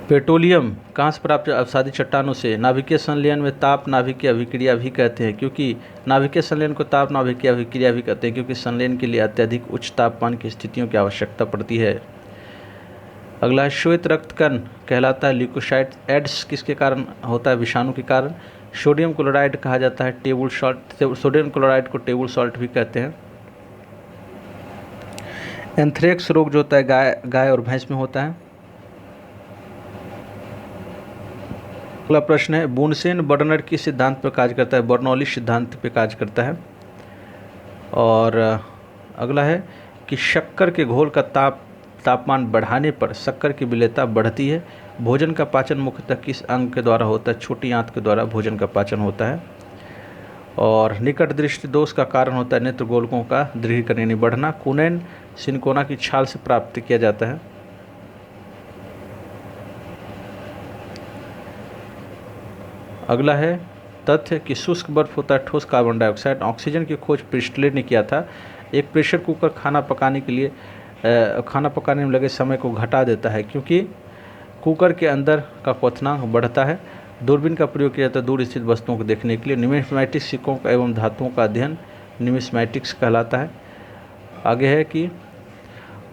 A: पेट्रोलियम कहाँ से प्राप्त? अवसादी चट्टानों से। नाभिकीय संलयन में ताप नाभिकीय अभिक्रिया भी कहते हैं क्योंकि नाभिकीय संलयन को ताप नाभिकीय अभिक्रिया भी कहते हैं क्योंकि संलयन के लिए अत्यधिक उच्च तापमान की स्थितियों की आवश्यकता पड़ती है। अगला है श्वेत रक्त कण कहलाता है ल्यूकोसाइट। एड्स किसके कारण होता है? विषाणु के कारण। सोडियम क्लोराइड कहा जाता है टेबल सॉल्ट। सोडियम क्लोराइड को टेबल सॉल्ट भी कहते हैं। एंथ्रेक्स रोग जो होता है गाय और भैंस में होता है। अगला प्रश्न है बुनसेन बर्नर किस सिद्धांत पर कार्य करता है? बर्नौली सिद्धांत पर कार्य करता है। और अगला है कि शक्कर के घोल का तापमान बढ़ाने पर शक्कर की विलेयता बढ़ती है। भोजन का पाचन मुख्यतः किस अंग के द्वारा होता है? छोटी आंत के द्वारा भोजन का पाचन होता है। और निकट दृष्टि दोष का कारण होता है नेत्र गोलकों का दृढ़ीकरण यानी बढ़ना। कुनैन सिनकोना की छाल से प्राप्त किया जाता है। अगला है तथ्य कि शुष्क बर्फ होता है ठोस कार्बन डाइऑक्साइड। ऑक्सीजन की खोज प्रिस्टले ने किया था। एक प्रेशर कुकर खाना पकाने में लगे समय को घटा देता है क्योंकि कुकर के अंदर का क्वथनांक बढ़ता है। दूरबीन का प्रयोग किया जाता है दूर स्थित वस्तुओं को देखने के लिए। न्यूमिस्मैटिक्स सिक्कों का एवं धातुओं का अध्ययन न्यूमिस्मैटिक्स कहलाता है। आगे है कि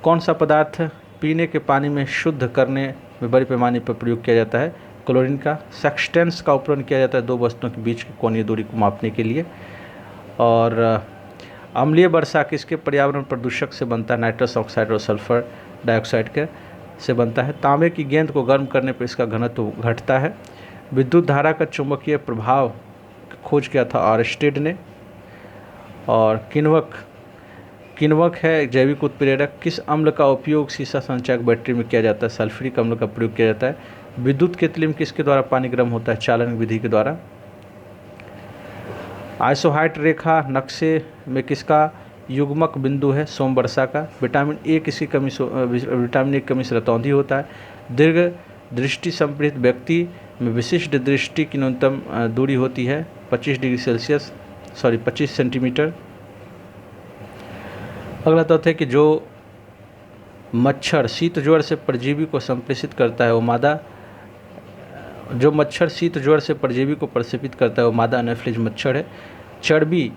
A: कौन सा पदार्थ पीने के पानी में शुद्ध करने में बड़े पैमाने पर प्रयोग किया जाता है? क्लोरीन का। सेक्सटेंस का उपयोग किया जाता है दो वस्तुओं के बीच की कोणीय दूरी को मापने के लिए। और अम्लीय वर्षा किसके पर्यावरण प्रदूषक से बनता है? नाइट्रस ऑक्साइड और सल्फर डाइऑक्साइड के से बनता है। तांबे की गेंद को गर्म करने पर इसका घनत्व घटता है। विद्युत धारा का चुंबकीय प्रभाव खोज किया था ऑरस्टेड ने। और किण्वक है जैविक उत्प्रेरक। किस अम्ल का उपयोग शीशा संचायक बैटरी में किया जाता है? सल्फ्यूरिक अम्ल का प्रयोग किया जाता है। विद्युत केतली में किसके द्वारा पानी गर्म होता है? चालन विधि के द्वारा। आइसोहाइट रेखा नक्शे में किसका युग्मक बिंदु है? सोमवर्षा का। विटामिन ए की कमी से रतौंधी होता है। दीर्घ दृष्टि संपीड़ित व्यक्ति में विशिष्ट दृष्टि की न्यूनतम दूरी होती है 25 सेंटीमीटर। अगला तथ्य है कि जो मच्छर शीत ज्वर से परजीवी को संप्रेषित करता है वो मादा एनाफिलिज मच्छर है। चर्बी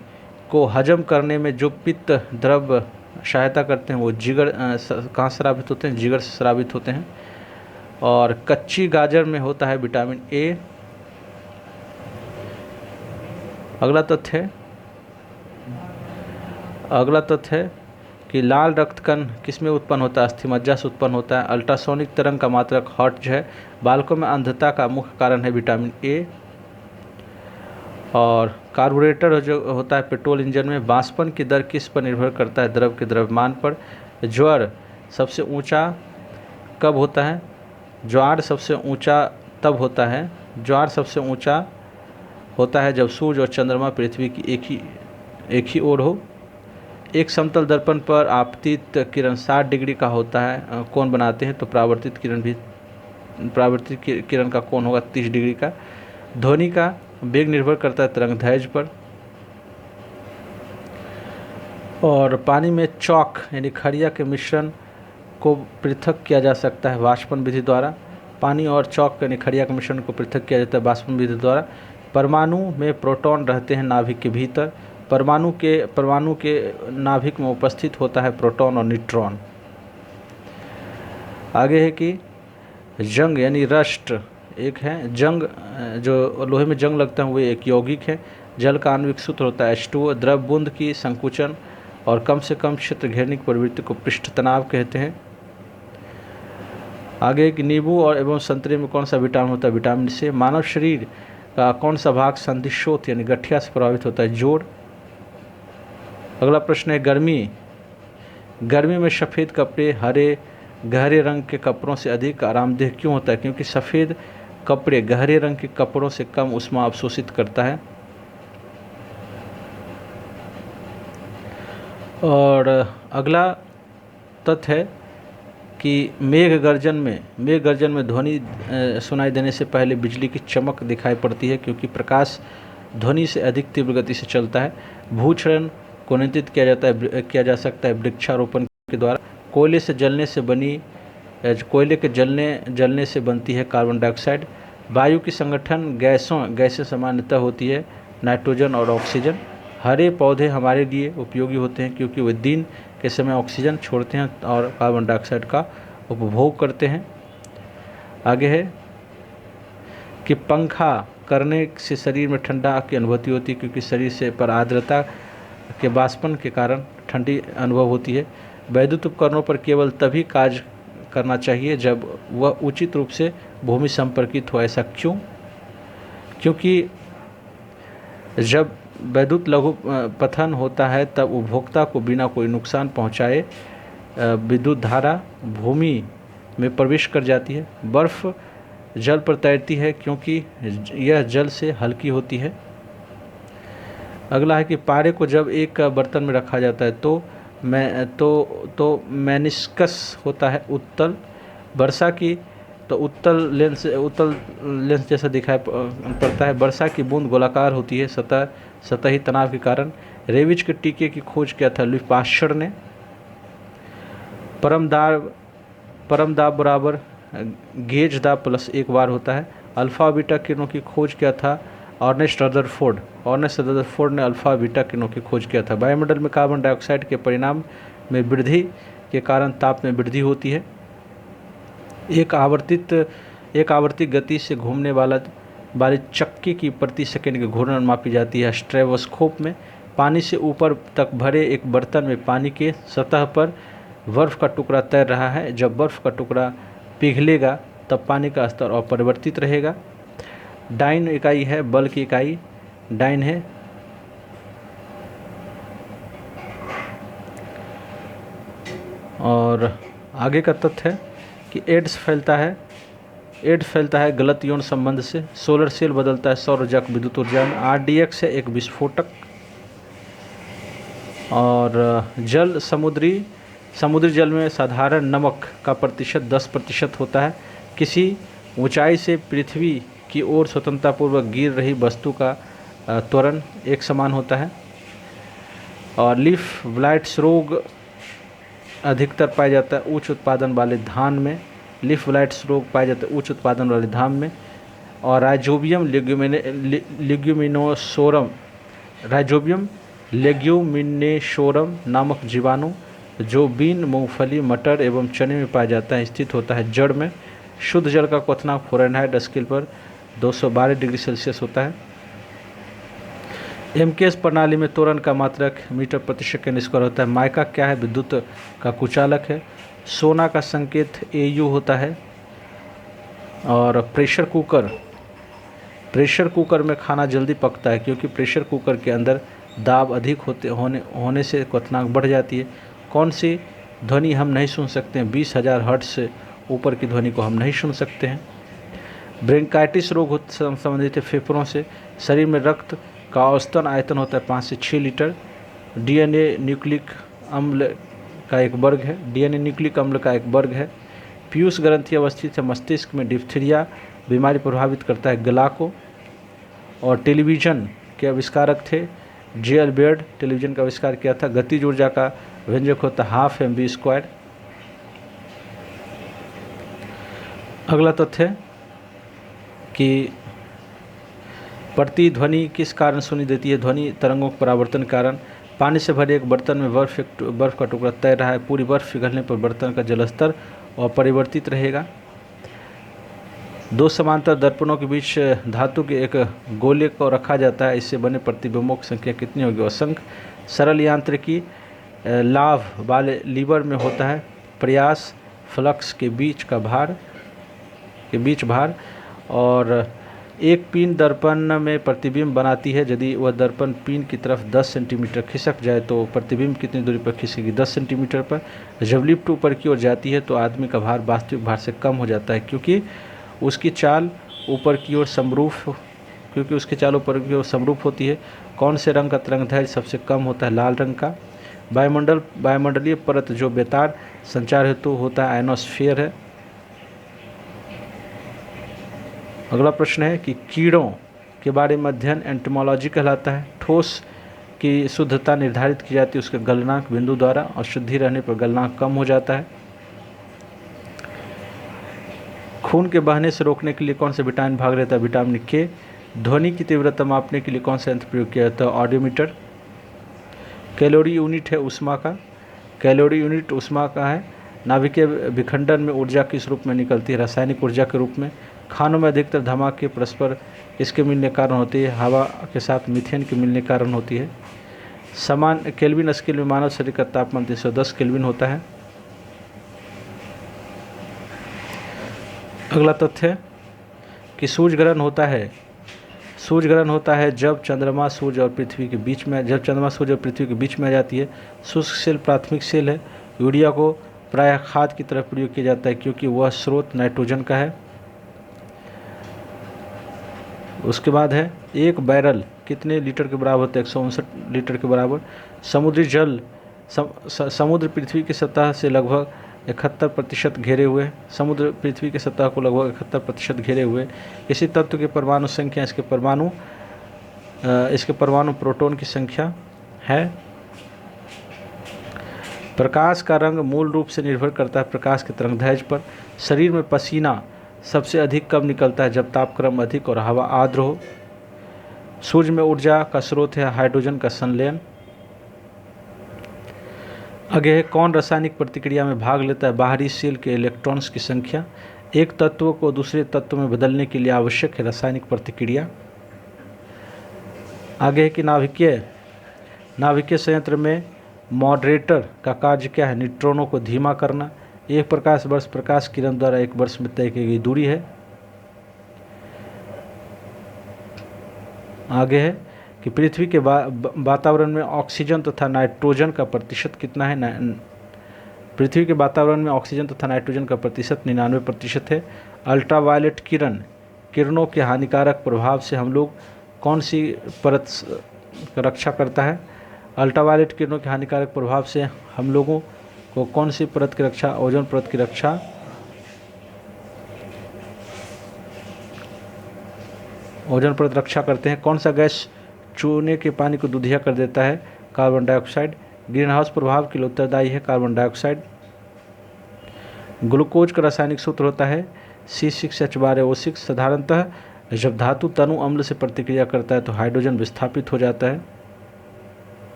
A: को हजम करने में जो पित्त द्रव सहायता करते हैं वो जिगर कहाँ स्रावित होते हैं? जिगर से स्रावित होते हैं। और कच्ची गाजर में होता है विटामिन ए। अगला तथ्य है कि लाल रक्त कण किस में उत्पन्न होता है? अस्थिमज्जा से उत्पन्न होता है। अल्ट्रासोनिक तरंग का मात्रक हर्ट्ज है। बालकों में अंधता का मुख्य कारण है विटामिन ए। और कार्बोरेटर जो होता है पेट्रोल इंजन में बाष्पन की दर किस पर निर्भर करता है? द्रव के द्रव्यमान पर। ज्वार सबसे ऊंचा कब होता है? ज्वार सबसे ऊंचा तब होता है जब सूर्य और चंद्रमा पृथ्वी की एक ही ओर हो। एक समतल दर्पण पर आपतित किरण 60 डिग्री का होता है, कोण बनाते हैं, तो परावर्तित किरण का कोण होगा 30 डिग्री का। ध्वनि का वेग निर्भर करता है तरंग दैर्घ्य पर। और पानी में चॉक यानी खड़िया के मिश्रण को पृथक किया जा सकता है वाष्पन विधि द्वारा। पानी और चॉक यानी खड़िया के मिश्रण को पृथक किया जाता है वाष्पन विधि द्वारा। परमाणु में प्रोटॉन रहते हैं नाभिक के भीतर। परमाणु के नाभिक में उपस्थित होता है प्रोटॉन और न्यूट्रॉन। आगे है कि जंग यानी रस्ट एक है, जंग जो लोहे में जंग लगता है वो एक यौगिक है। जल का आणविक सूत्र होता है H2O। द्रव बूंद की संकुचन और कम से कम क्षेत्र घेरने की प्रवृत्ति को पृष्ठ तनाव कहते हैं। आगे कि नींबू और एवं संतरे में कौन सा विटामिन होता है? Vitamin C। मानव शरीर का कौन सा भाग संधिशोथ यानी गठिया से प्रभावित होता है? जोड़। अगला प्रश्न है गर्मी में सफ़ेद कपड़े हरे गहरे रंग के कपड़ों से अधिक आरामदेह क्यों होता है? क्योंकि सफ़ेद कपड़े गहरे रंग के कपड़ों से कम ऊष्मा अवशोषित करता है। और अगला तथ्य है कि मेघ गर्जन में ध्वनि सुनाई देने से पहले बिजली की चमक दिखाई पड़ती है, क्योंकि प्रकाश ध्वनि से अधिक तीव्र गति से चलता है। भूक्षरण को नियंत्रित किया जा सकता है वृक्षारोपण के द्वारा। कोयले के जलने से बनती है कार्बन डाइऑक्साइड। वायु की संगठन गैसें सामान्यतः होती है नाइट्रोजन और ऑक्सीजन। हरे पौधे हमारे लिए उपयोगी होते हैं क्योंकि वे दिन के समय ऑक्सीजन छोड़ते हैं और कार्बन डाइऑक्साइड का उपभोग करते हैं। आगे है कि पंखा करने से शरीर में ठंडा की अनुभूति होती है, क्योंकि शरीर से पर आर्द्रता के वाष्पन के कारण ठंडी अनुभव होती है। वैद्युत उपकरणों पर केवल तभी कार्य करना चाहिए जब वह उचित रूप से भूमि संपर्कित हो। ऐसा क्यों? क्योंकि जब वैद्युत लघु पतन होता है तब उपभोक्ता को बिना कोई नुकसान पहुंचाए विद्युत धारा भूमि में प्रवेश कर जाती है। बर्फ़ जल पर तैरती है क्योंकि यह जल से हल्की होती है। अगला है कि पारे को जब एक बर्तन में रखा जाता है तो मेनिस्कस होता है उत्तल। वर्षा की तो उत्तल लेंस जैसा दिखाई पड़ता है। वर्षा की बूंद गोलाकार होती है सतही तनाव के कारण। रेविज के टीके की खोज किया था लुई पाश्चर ने। परम दाब बराबर गेज दाब प्लस 1 बार होता है। अल्फ़ा बीटा किरणों की खोज किया था अर्नेस्ट रदरफोर्ड ने अल्फ़ा बीटा किरणों की खोज किया था। वायुमंडल में कार्बन डाइऑक्साइड के परिणाम में वृद्धि के कारण ताप में वृद्धि होती है। एक आवर्तित गति से घूमने वाली चक्के की प्रति सेकंड की घूर्णन मापी जाती है स्ट्रेबोस्कोप में। पानी से ऊपर तक भरे एक बर्तन में पानी के सतह पर बर्फ़ का टुकड़ा तैर रहा है। जब बर्फ़ का टुकड़ा पिघलेगा तब पानी का स्तर अपरिवर्तित रहेगा। डाइन इकाई है, बल की इकाई डाइन है। और आगे का तथ्य है कि एड्स फैलता है गलत यौन संबंध से। सोलर सेल बदलता है सौर ऊर्जा को विद्युत ऊर्जा में। RDX है एक विस्फोटक। और समुद्री जल में साधारण नमक का प्रतिशत 10% होता है। किसी ऊंचाई से पृथ्वी की ओर स्वतंत्रतापूर्वक गिर रही वस्तु का त्वरण एक समान होता है। और लीफ ब्लाइट्स रोग अधिकतर पाया जाता है उच्च उत्पादन वाले धान में। लीफ ब्लाइट्स रोग पाया जाता है उच्च उत्पादन वाले धान में। और राइजोबियम लेग्यूमिनेशोरम नामक जीवाणु जो बीन, मूंगफली, मटर एवं चने में पाया जाता है स्थित होता है जड़ में। शुद्ध जल का क्वथनांक फ़ारेनहाइट स्केल पर 212 डिग्री सेल्सियस होता है। MKS प्रणाली में त्वरण का मात्रक मीटर प्रति सेकंड स्क्वायर होता है। माइका क्या है? विद्युत का कुचालक है। सोना का संकेत AU होता है। और प्रेशर कुकर में खाना जल्दी पकता है क्योंकि प्रेशर कुकर के अंदर दाब अधिक होने से क्वथनांक बढ़ जाती है। कौन सी ध्वनि हम नहीं सुन सकते हैं? 20,000 हर्ट्ज से ऊपर की ध्वनि को हम नहीं सुन सकते हैं। ब्रोंकाइटिस रोग संबंधित है फेफड़ों से। शरीर में रक्त का औसतन आयतन होता है 5 से 6 लीटर। डीएनए न्यूक्लिक अम्ल का एक वर्ग है। डीएनए न्यूक्लिक अम्ल का एक वर्ग है। पीयूष ग्रंथि अवस्थित है मस्तिष्क में। डिप्थीरिया बीमारी प्रभावित करता है गला को। और टेलीविज़न के आविष्कारक थे जे अल्बर्ट। टेलीविज़न का आविष्कार किया था। गतिज ऊर्जा का व्यंजक होता है ½ mv²। अगला तथ्य है कि प्रतिध्वनि किस कारण सुनी देती है? ध्वनि तरंगों के परावर्तन के कारण। पानी से भरे एक बर्तन में बर्फ़ का टुकड़ा तैर रहा है। पूरी बर्फ़ पिघलने पर बर्तन का जलस्तर अपरिवर्तित रहेगा। दो समांतर दर्पणों के बीच धातु के एक गोले को रखा जाता है। इससे बने प्रतिबिंबों की संख्या कितनी होगी? असंख्य। सरल यांत्रिकी लाभ वाले लीवर में होता है प्रयास फ्लक्स के बीच भार। और एक पिन दर्पण में प्रतिबिंब बनाती है। यदि वह दर्पण पिन की तरफ 10 सेंटीमीटर खिसक जाए तो प्रतिबिंब कितनी दूरी पर खिसकेगी? 10 सेंटीमीटर पर। जब लिफ्ट ऊपर की ओर जाती है तो आदमी का भार वास्तविक भार से कम हो जाता है, क्योंकि उसकी चाल ऊपर की ओर समरूप होती है। कौन से रंग का तरंगदैर्घ्य सबसे कम होता है? लाल रंग का। वायुमंडलीय परत जो बेतार संचार हेतु होता है आयनोस्फीयर है। अगला प्रश्न है कि कीड़ों के बारे में अध्ययन एंटोमोलॉजी कहलाता है। ठोस की शुद्धता निर्धारित की जाती है उसके गलनांक बिंदु द्वारा, और शुद्धि रहने पर गलनांक कम हो जाता है। खून के बहने से रोकने के लिए कौन सा विटामिन भाग लेता है? विटामिन के। ध्वनि की तीव्रता मापने के लिए कौन सा यंत्र प्रयोग किया जाता है? ऑडियोमीटर। कैलोरी यूनिट है ऊष्मा का। कैलोरी यूनिट ऊष्मा का है। नाभिकीय विखंडन में ऊर्जा किस रूप में निकलती है? रासायनिक ऊर्जा के रूप में। खानों में अधिकतर धमाके परस्पर इसके मिलने के कारण होती है? हवा के साथ मीथेन के मिलने के कारण होती है। समान केल्विन स्केल में मानव शरीर का तापमान 310 केल्विन होता है। अगला तथ्य है कि सूर्य ग्रहण होता है जब चंद्रमा सूर्य और पृथ्वी के बीच में आ जाती है। शुष्क सेल प्राथमिक सेल है। यूरिया को प्रायः खाद की तरफ प्रयोग किया जाता है क्योंकि वह स्रोत नाइट्रोजन का है। उसके बाद है एक बैरल कितने लीटर के बराबर होता है? 159 लीटर के बराबर। समुद्री जल समुद्र पृथ्वी की सतह से लगभग 71% घेरे हुए। समुद्र पृथ्वी की सतह को लगभग 71% घेरे हुए। इसी तत्व के परमाणु संख्या इसके परमाणु प्रोटॉन की संख्या है। प्रकाश का रंग मूल रूप से निर्भर करता है प्रकाश के तरंगदैर्घ्य पर। शरीर में पसीना सबसे अधिक कब निकलता है? जब तापक्रम अधिक और हवा आर्द्र हो। सूर्य में ऊर्जा का स्रोत है हाइड्रोजन का संलयन। आगे है कौन रासायनिक प्रतिक्रिया में भाग लेता है? बाहरी शेल के इलेक्ट्रॉन्स की संख्या। एक तत्व को दूसरे तत्व में बदलने के लिए आवश्यक है रासायनिक प्रतिक्रिया। आगे है कि नाभिकीय संयंत्र में मॉडरेटर का कार्य क्या है? न्यूट्रॉनों को धीमा करना। एक प्रकाश वर्ष प्रकाश किरण द्वारा एक वर्ष में तय की गई दूरी है। आगे है कि पृथ्वी के वातावरण में ऑक्सीजन तथा नाइट्रोजन का प्रतिशत कितना है? पृथ्वी के वातावरण में ऑक्सीजन तथा नाइट्रोजन का प्रतिशत 99% है। अल्ट्रावायलेट किरणों के हानिकारक प्रभाव से हम लोग कौन सी परत रक्षा करता है? अल्ट्रावायलेट किरणों के हानिकारक प्रभाव से हम लोगों को कौन सी परत की रक्षा? ओजोन परत की रक्षा। ओजोन परत रक्षा करते हैं। कौन सा गैस चूने के पानी को दूधिया कर देता है? Carbon dioxide. ग्रीन हाउस प्रभाव के लिए उत्तरदायी है कार्बन डाइऑक्साइड। ग्लूकोज का रासायनिक सूत्र होता है C6H12O6। साधारणतः जब धातु तनु अम्ल से प्रतिक्रिया करता है तो हाइड्रोजन विस्थापित हो जाता है।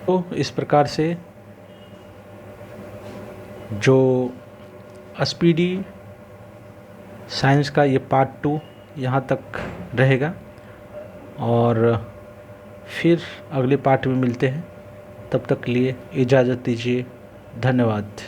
A: तो इस प्रकार से जो स्पीडी साइंस का ये पार्ट 2 यहाँ तक रहेगा, और फिर अगले पार्ट में मिलते हैं। तब तक के लिए इजाज़त दीजिए। धन्यवाद।